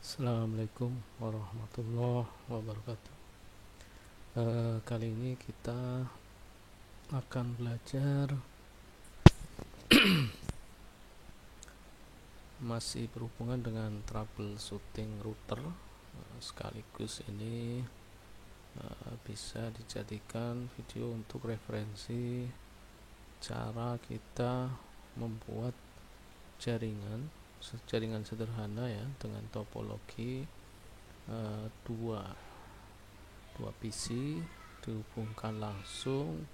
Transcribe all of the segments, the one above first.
Assalamualaikum warahmatullahi wabarakatuh. Kali ini kita akan belajar masih berhubungan dengan troubleshooting router. Sekaligus ini bisa dijadikan video untuk referensi cara kita membuat jaringan sederhana ya, dengan topologi dua PC dihubungkan langsung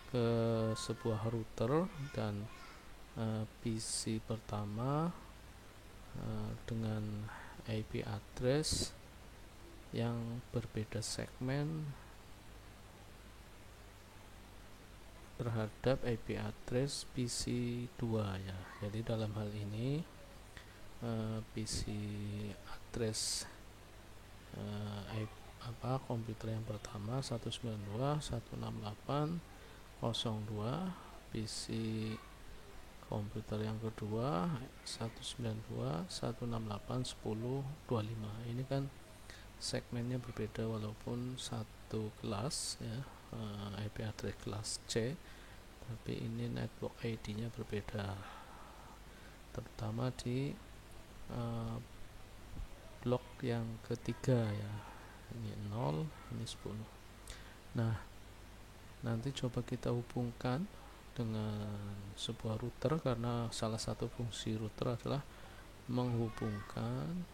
ke sebuah router, dan PC pertama dengan IP address yang berbeda segmen terhadap IP address PC 2 ya. Jadi dalam hal ini PC address komputer yang pertama 192.168.02, PC komputer yang kedua 192.168.10.25. Ini kan segmennya berbeda walaupun satu kelas ya, IP address kelas C, tapi ini network ID-nya berbeda, terutama di blok yang ketiga ya. Ini 0, ini 10. Nah, nanti coba kita hubungkan dengan sebuah router, karena salah satu fungsi router adalah menghubungkan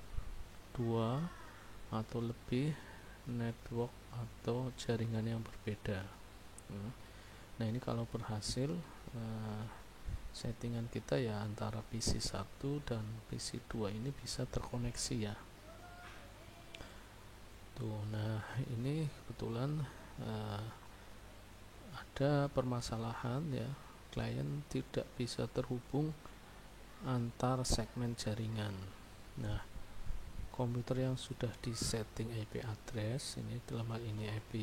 dua atau lebih network atau jaringan yang berbeda. Nah, ini kalau berhasil settingan kita ya antara PC 1 dan PC 2 ini bisa terkoneksi ya. Nah, ini kebetulan ada permasalahan ya, klien tidak bisa terhubung antar segmen jaringan. Nah, komputer yang sudah disetting IP address ini, dalam hal ini IP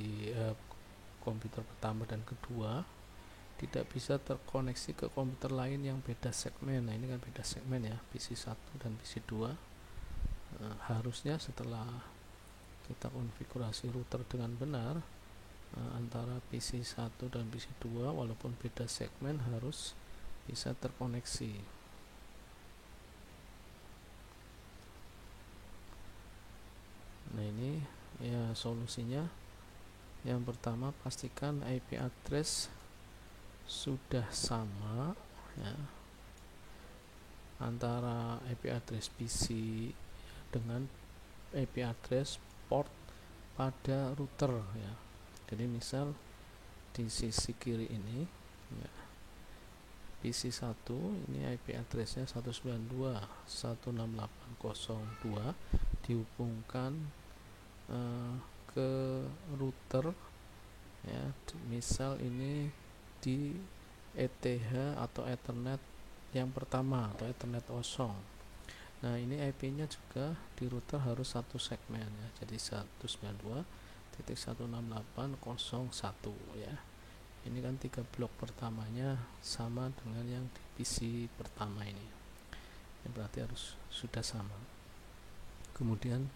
komputer pertama dan kedua, tidak bisa terkoneksi ke komputer lain yang beda segmen. Nah, ini kan beda segmen ya, PC 1 dan PC 2. Harusnya setelah kita konfigurasi router dengan benar, antara PC 1 dan PC 2 walaupun beda segmen harus bisa terkoneksi. Nah, ini ya solusinya. Yang pertama, pastikan IP address sudah sama ya, antara IP address PC dengan IP address port pada router ya. Jadi misal di sisi kiri ini ya, PC 1 ini IP addressnya 192.168.02 dihubungkan ke router ya, misal ini di ETH atau Ethernet yang pertama atau Ethernet kosong. Nah, ini IP-nya juga di router harus satu segmen ya, jadi 192.168.01 ya. Ini kan 3 blok pertamanya sama dengan yang di PC pertama ini. Ini berarti harus sudah sama. Kemudian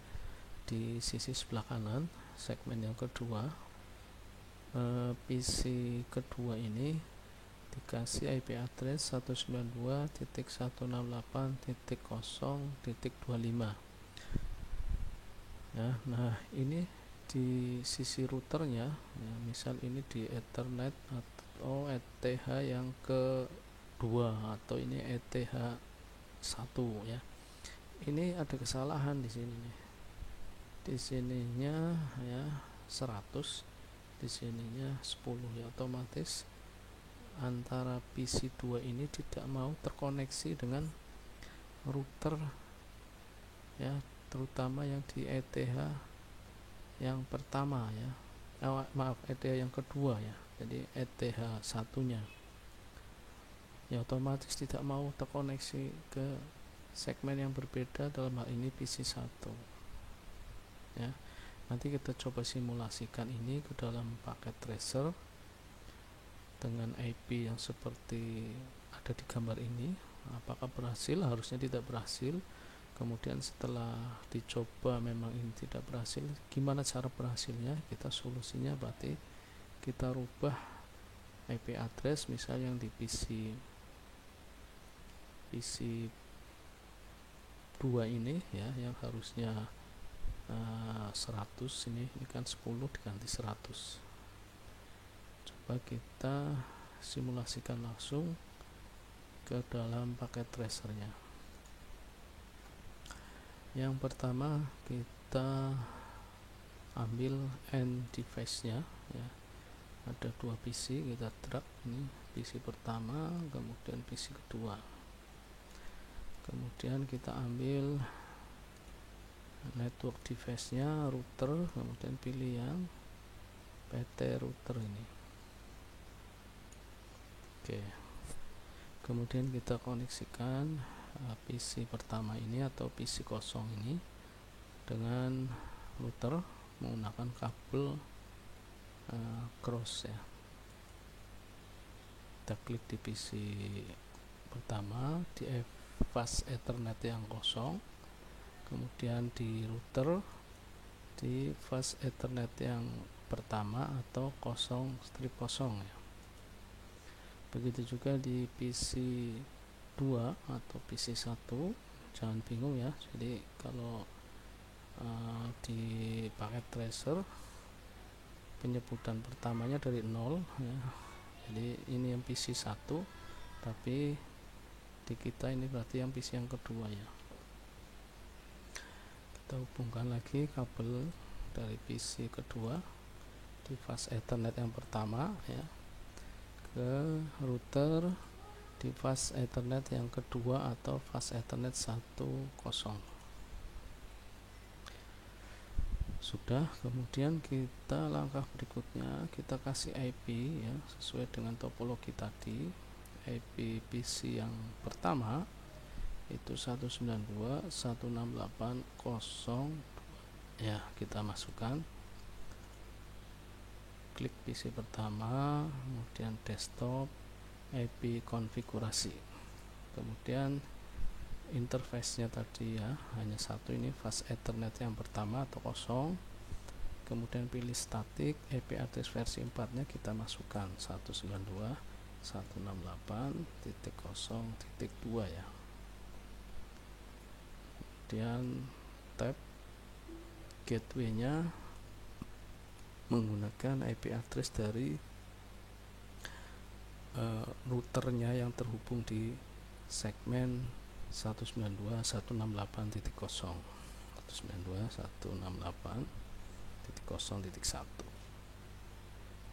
di sisi sebelah kanan segmen yang kedua, PC kedua ini dikasih IP address 192.168.0.25 ya. Nah, ini di sisi routernya ya, misal ini di Ethernet atau ETH yang kedua atau ini ETH 1 ya. Ini ada kesalahan di sini nih. Di sininya ya 100, di sininya 10 ya, otomatis antara PC 2 ini tidak mau terkoneksi dengan router ya, terutama yang di ETH yang pertama ya. ETH yang kedua ya. Jadi ETH satunya ya otomatis tidak mau terkoneksi ke segmen yang berbeda, dalam hal ini PC 1 ya. Nanti kita coba simulasikan ini ke dalam paket tracer dengan IP yang seperti ada di gambar ini. Apakah berhasil? Harusnya tidak berhasil, Kemudian setelah dicoba memang ini tidak berhasil, gimana cara berhasilnya? Kita solusinya berarti kita rubah IP address, misal yang di PC 2 ini ya, yang harusnya 100, ini kan 10 diganti 100. Coba kita simulasikan langsung ke dalam paket tracernya. Yang pertama kita ambil end device-nya ya. Ada 2 PC, kita drag ini PC pertama, kemudian PC kedua. Kemudian kita ambil network device-nya, router, kemudian pilih yang PT router ini. Oke. Kemudian kita koneksikan PC pertama ini atau PC kosong ini dengan router menggunakan kabel cross ya. Kita klik di PC pertama, di fast Ethernet yang kosong, kemudian di router di fast Ethernet yang pertama atau strip kosong ya. Begitu juga di PC 2 atau PC 1, jangan bingung ya. Jadi kalau di paket tracer penyebutan pertamanya dari 0 ya. Jadi ini yang PC 1, tapi di kita ini berarti yang PC yang kedua ya. Kita hubungkan lagi kabel dari PC kedua di fast Ethernet yang pertama ya ke router di fast Ethernet yang kedua atau fast Ethernet 10. Sudah. Kemudian kita langkah berikutnya kita kasih IP ya, sesuai dengan topologi tadi. IP PC yang pertama itu 192.168.0 ya, kita masukkan. Klik PC pertama, kemudian desktop, IP konfigurasi, kemudian interface-nya tadi ya, hanya satu, ini fast Ethernet yang pertama atau kosong. Kemudian pilih static, IP address versi 4 nya kita masukkan 192.168.0.2 ya. Kemudian tab gateway nya menggunakan IP address dari routernya yang terhubung di segmen 192.168.0 192.168.0.1.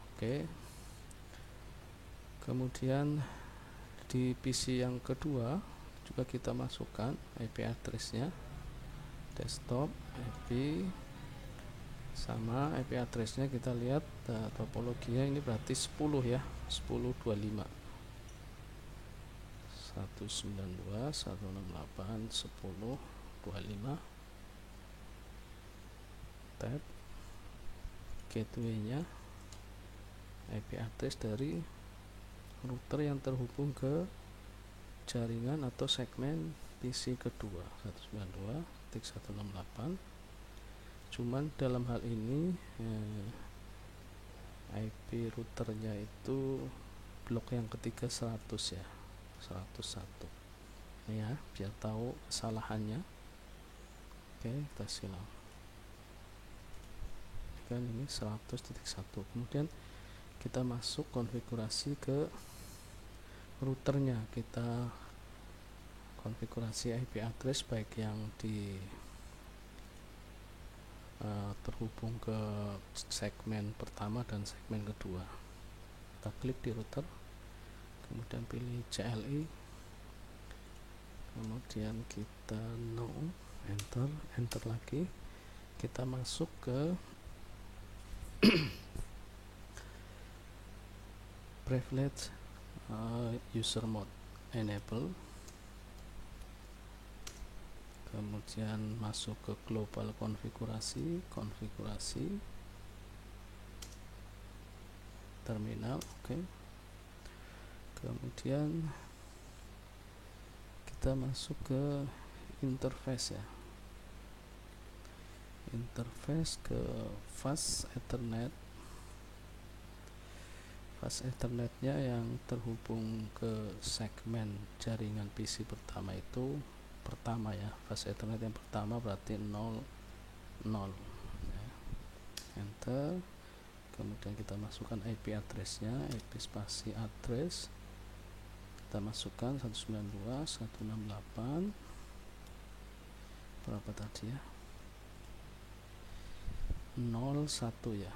Oke. Kemudian di PC yang kedua juga kita masukkan IP address-nya, desktop, IP sama IP address-nya kita lihat topologinya ini berarti 10 ya, 10.25 192.168.10.25. Tab gateway-nya IP address dari router yang terhubung ke jaringan atau segmen PC kedua 192.168. Cuman dalam hal ini IP routernya itu blok yang ketiga 100 ya, 101 ini ya, biar tahu kesalahannya. Oke, kita silang kan ini 100.1. Kemudian kita masuk konfigurasi ke routernya, kita konfigurasi IP address baik yang di terhubung ke segmen pertama dan segmen kedua. Kita klik di router, kemudian pilih CLI, kemudian kita no, enter lagi. Kita masuk ke privilege user mode enable, kemudian masuk ke global konfigurasi terminal. Oke. Kemudian kita masuk ke interface ya, interface ke fast Ethernet. Fast Ethernetnya yang terhubung ke segmen jaringan PC pertama itu pertama ya, fast Ethernet yang pertama berarti 0 0 ya. Enter, kemudian kita masukkan IP addressnya, IP spasi address kita masukkan 192.168 berapa tadi ya, 01 ya,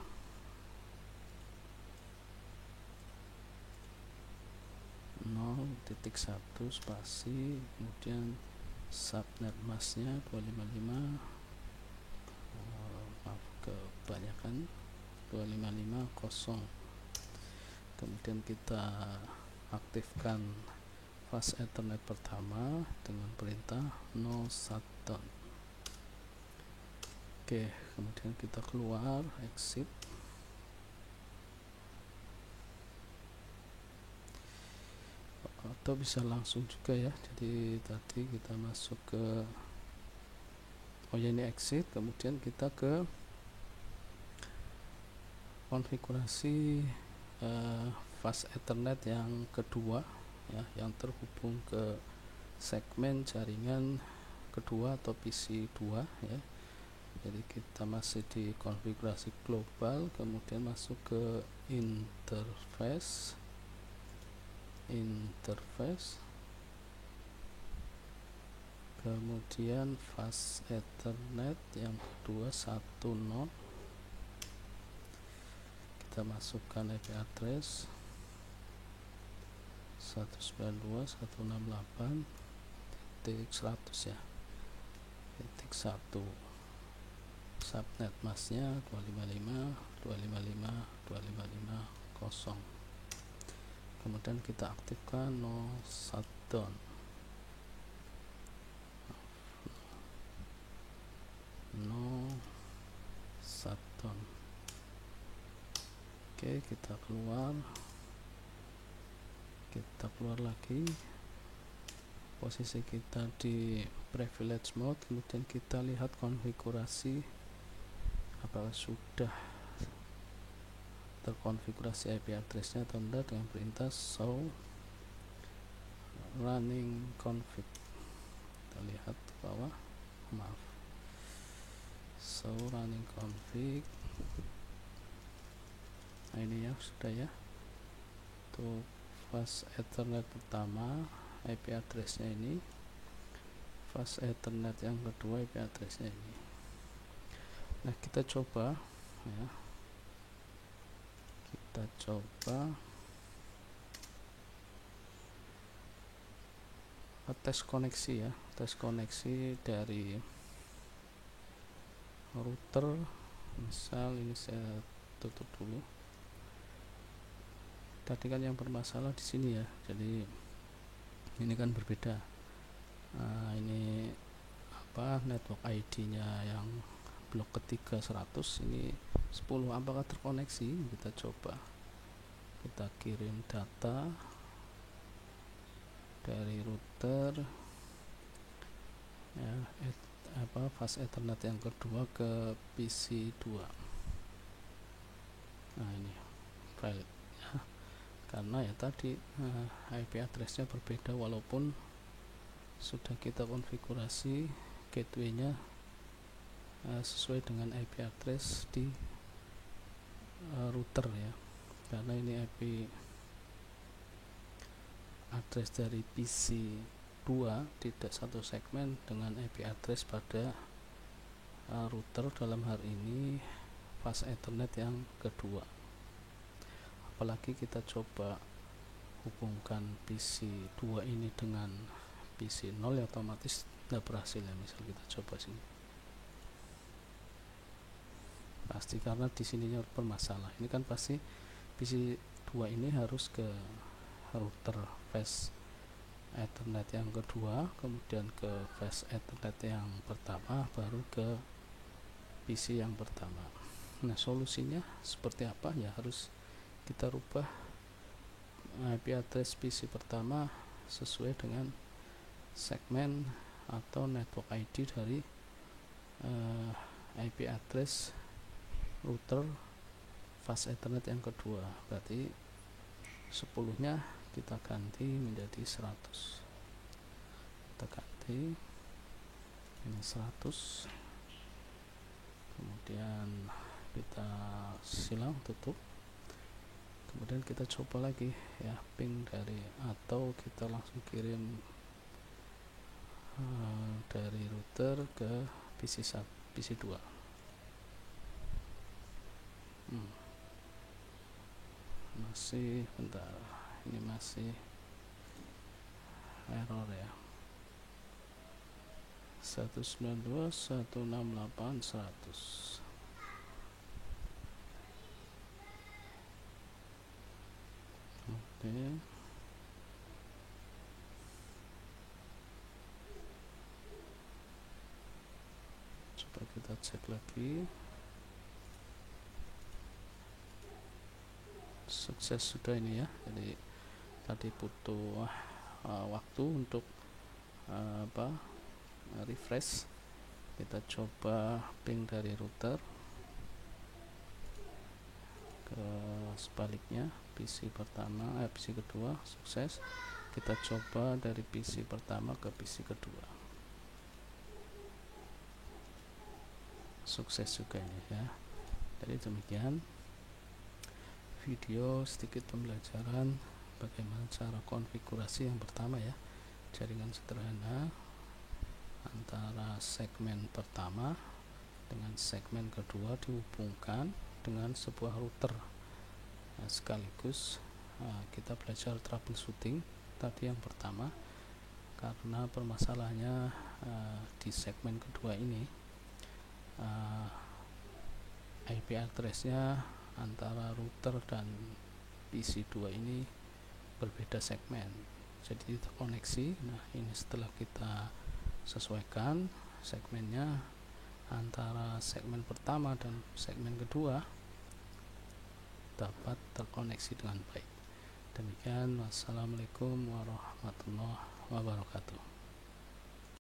0.1 spasi, kemudian subnet masknya 255, maaf kebanyakan, 255.0. kemudian kita aktifkan fast Ethernet pertama dengan perintah no shutdown. Oke, kemudian kita keluar, exit. Atau bisa langsung juga ya, jadi tadi kita masuk ke, oh ya ini exit, kemudian kita ke konfigurasi fast Ethernet yang kedua ya, yang terhubung ke segmen jaringan kedua atau PC 2 ya. Jadi kita masih di konfigurasi global, kemudian masuk ke interface, kemudian fast Ethernet yang kedua 1 node, kita masukkan IP address 192.168.100 ya, titik 1, subnet masknya 255.255.255.0. kemudian kita aktifkan no shutdown. Oke, kita keluar lagi, posisi kita di privilege mode, kemudian kita lihat konfigurasi apakah sudah terkonfigurasi IP addressnya atau enggak dengan perintah show running config. Kita lihat ke bawah, maaf, show running config. Nah ini ya, sudah ya, untuk fast Ethernet pertama IP addressnya ini, fast Ethernet yang kedua IP addressnya ini. Nah kita coba ya, kita coba tes koneksi ya, tes koneksi dari router. Misal ini saya tutup dulu, tadi kan yang bermasalah di sini ya, jadi ini kan berbeda. Nah, ini apa, network ID nya yang blok ketiga 100, ini 10, apakah terkoneksi? Kita coba, kita kirim data dari router ya, fast Ethernet yang kedua ke PC 2. Nah ini file ya, karena ya tadi IP addressnya berbeda walaupun sudah kita konfigurasi gateway-nya sesuai dengan IP address di router ya, karena ini IP address dari PC 2 tidak satu segmen dengan IP address pada router, dalam hal ini fast Ethernet yang kedua. Apalagi kita coba hubungkan PC 2 ini dengan PC 0 ya, otomatis tidak berhasil ya. Misal kita coba sini, pasti karena di sininya bermasalah. Ini kan pasti PC 2 ini harus ke router fast Ethernet yang kedua, kemudian ke fast Ethernet yang pertama, baru ke PC yang pertama. Nah solusinya seperti apa ya, harus kita rubah IP address PC pertama sesuai dengan segmen atau network ID dari IP address router fast ethernet yang kedua. Berarti 10 nya kita ganti menjadi 100, kita ganti ini 100, kemudian kita silang tutup, kemudian kita coba lagi ya ping dari, atau kita langsung kirim dari router ke PC1, PC2. Masih bentar, ini masih error ya. 192.168.100. Oke, coba kita cek lagi. Sukses sudah ini ya. Jadi tadi butuh waktu untuk refresh. Kita coba ping dari router ke sebaliknya, PC pertama PC kedua sukses. Kita coba dari PC pertama ke PC kedua, sukses juga ini ya. Jadi demikian video sedikit pembelajaran bagaimana cara konfigurasi yang pertama ya, jaringan sederhana antara segmen pertama dengan segmen kedua dihubungkan dengan sebuah router. Sekaligus kita belajar troubleshooting tadi yang pertama, karena permasalahannya di segmen kedua ini IP address-nya antara router dan PC2 ini berbeda segmen, jadi terkoneksi. Nah, ini setelah kita sesuaikan segmennya antara segmen pertama dan segmen kedua dapat terkoneksi dengan baik. Demikian, wassalamualaikum warahmatullahi wabarakatuh.